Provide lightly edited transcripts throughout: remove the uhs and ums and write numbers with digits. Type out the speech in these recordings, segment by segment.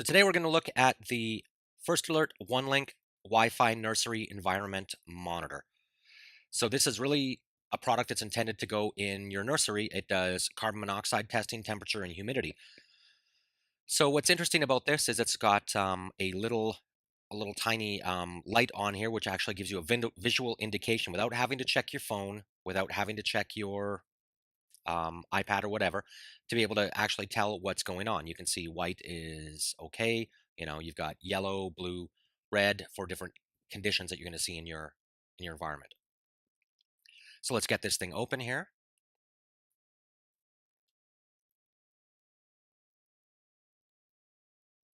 So today we're going to look at the First Alert OneLink Wi-Fi Nursery Environment Monitor. So this is really a product that's intended to go in your nursery. It does carbon monoxide testing, temperature, and humidity. So what's interesting about this is it's got a little tiny light on here, which actually gives you a visual indication without having to check your phone, without having to check your iPad or whatever, to be able to actually tell what's going on. You can see white is okay. You've got yellow, blue, red for different conditions that you're going to see in your environment. So let's get this thing open here.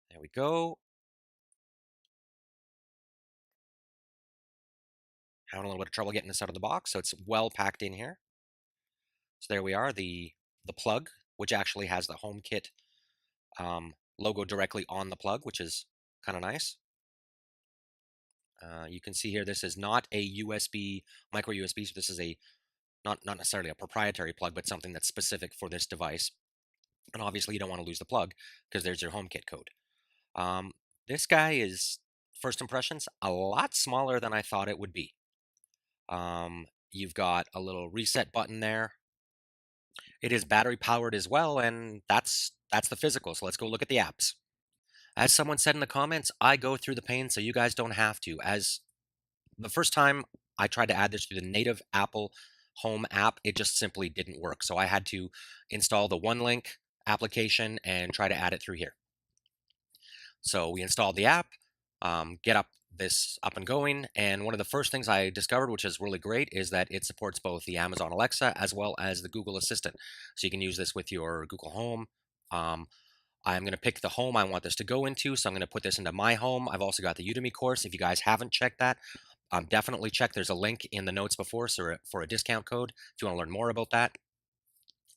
There we go. Having a little bit of trouble getting this out of the box, so it's well packed in here. So there we are, the plug, which actually has the HomeKit logo directly on the plug, which is kind of nice. You can see here, this is not a USB, micro USB, so this is not necessarily a proprietary plug, but something that's specific for this device. And obviously you don't want to lose the plug because there's your HomeKit code. This guy is, first impressions, a lot smaller than I thought it would be. You've got a little reset button there. It is battery powered as well, and that's the physical. So let's go look at the apps. As someone said in the comments, I go through the pain so you guys don't have to. As the first time I tried to add this to the native Apple Home app, it just simply didn't work. So I had to install the OneLink application and try to add it through here. So we installed the app, get this up and going. And one of the first things I discovered, which is really great, is that it supports both the Amazon Alexa as well as the Google Assistant. So you can use this with your Google Home. I'm going to pick the home I want this to go into. So I'm going to put this into my home. I've also got the Udemy course. If you guys haven't checked that, definitely check. There's a link in the notes before for a discount code if you want to learn more about that.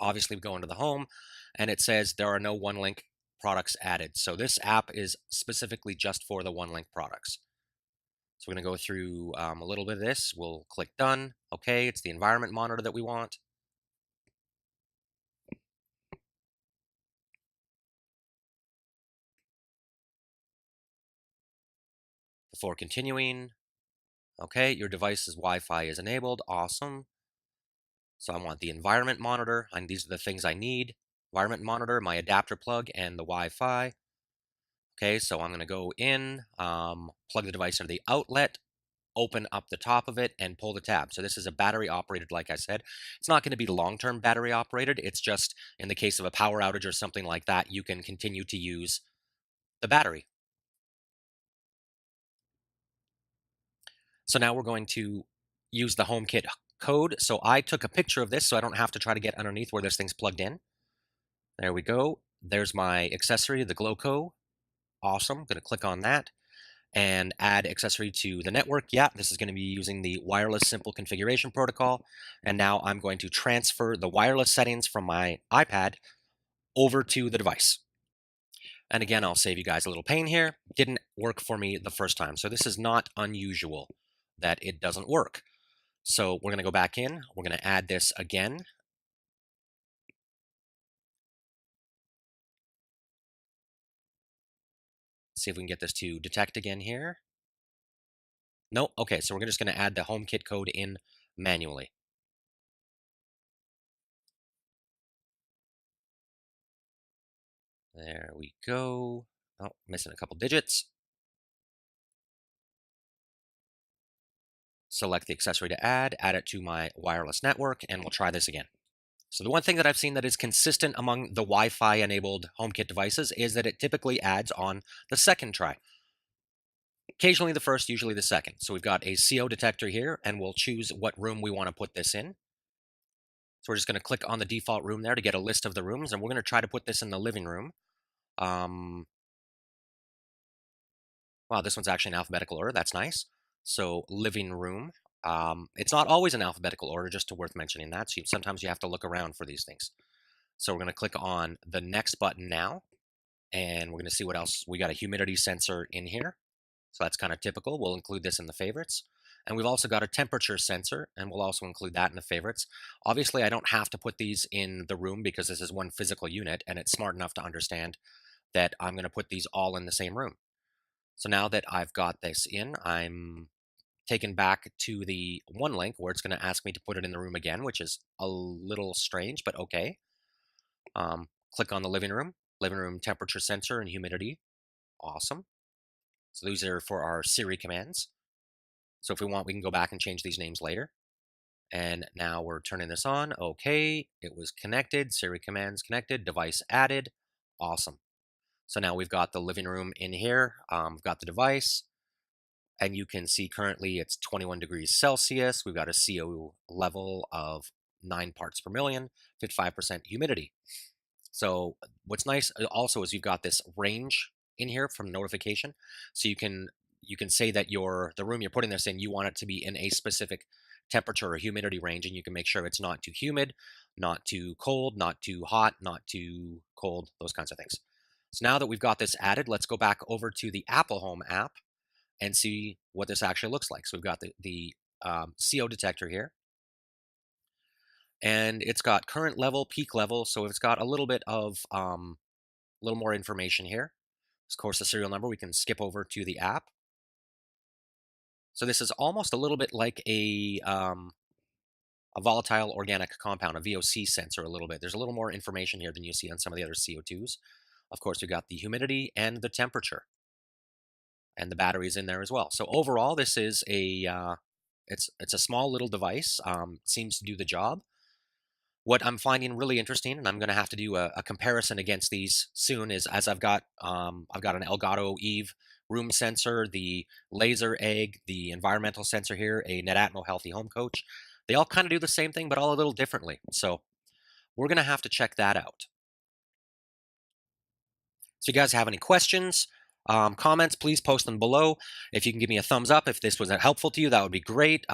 Obviously, we go into the home and it says there are no OneLink products added. So this app is specifically just for the OneLink products. So we're going to go through a little bit of this. We'll click done. Okay, it's the environment monitor that we want. Before continuing, okay, your device's Wi-Fi is enabled. Awesome. So I want the environment monitor, and these are the things I need. Environment monitor, my adapter plug, and the Wi-Fi. Okay, so I'm going to go in, plug the device into the outlet, open up the top of it, and pull the tab. So this is a battery operated, like I said. It's not going to be long-term battery operated. It's just in the case of a power outage or something like that, you can continue to use the battery. So now we're going to use the HomeKit code. So I took a picture of this so I don't have to try to get underneath where this thing's plugged in. There we go. There's my accessory, the Glowco. Awesome. Going to click on that and add accessory to the network. Yeah, this is going to be using the wireless simple configuration protocol. And now I'm going to transfer the wireless settings from my iPad over to the device. And again, I'll save you guys a little pain here. Didn't work for me the first time. So this is not unusual that it doesn't work. So we're going to go back in. We're going to add this again. See if we can get this to detect again here. No, okay, so we're just going to add the HomeKit code in manually. There we go. Oh, missing a couple digits. Select the accessory to add it to my wireless network, and we'll try this again. So the one thing that I've seen that is consistent among the Wi-Fi enabled HomeKit devices is that it typically adds on the second try. Occasionally the first, usually the second. So we've got a CO detector here, and we'll choose what room we want to put this in. So we're just going to click on the default room there to get a list of the rooms, and we're going to try to put this in the living room. Wow, this one's actually in alphabetical order. That's nice. So living room. It's not always in alphabetical order, just worth mentioning that. So sometimes you have to look around for these things. So we're going to click on the next button now, and we're going to see what else. We got a humidity sensor in here. So that's kind of typical. We'll include this in the favorites. And we've also got a temperature sensor, and we'll also include that in the favorites. Obviously, I don't have to put these in the room because this is one physical unit, and it's smart enough to understand that I'm going to put these all in the same room. So now that I've got this in, I'm taken back to the OneLink where it's going to ask me to put it in the room again, which is a little strange, but okay. Click on the living room temperature sensor and humidity. Awesome. So these are for our Siri commands. So if we want, we can go back and change these names later. And now we're turning this on. Okay, it was connected. Siri commands connected. Device added. Awesome. So now we've got the living room in here. We've got the device. And you can see currently it's 21 degrees Celsius. We've got a CO level of 9 parts per million, 55% humidity. So what's nice also is you've got this range in here from notification. So you can say that the room you're putting this in, you want it to be in a specific temperature or humidity range, and you can make sure it's not too humid, not too cold, not too hot, not too cold, those kinds of things. So now that we've got this added, let's go back over to the Apple Home app and see what this actually looks like. So we've got the CO detector here, and it's got current level, peak level. So it's got a little bit of a little more information here. Of course, the serial number, we can skip over to the app. So this is almost a little bit like a volatile organic compound, a VOC sensor a little bit. There's a little more information here than you see on some of the other CO2s. Of course, we've got the humidity and the temperature, and the batteries in there as well. So overall, this is it's a small little device. Seems to do the job. What I'm finding really interesting, and I'm going to have to do a comparison against these soon, is as I've got an Elgato Eve room sensor, the laser egg, the environmental sensor here, a Netatmo Healthy Home Coach. They all kind of do the same thing, but all a little differently. So we're going to have to check that out. So you guys have any questions, comments, please post them below. If you can give me a thumbs up if this was helpful to you, that would be great.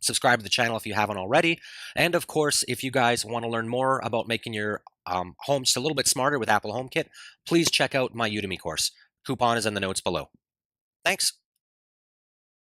Subscribe to the channel if you haven't already. And of course, if you guys want to learn more about making your home just a little bit smarter with Apple HomeKit, please check out my Udemy course. Coupon is in the notes below. Thanks.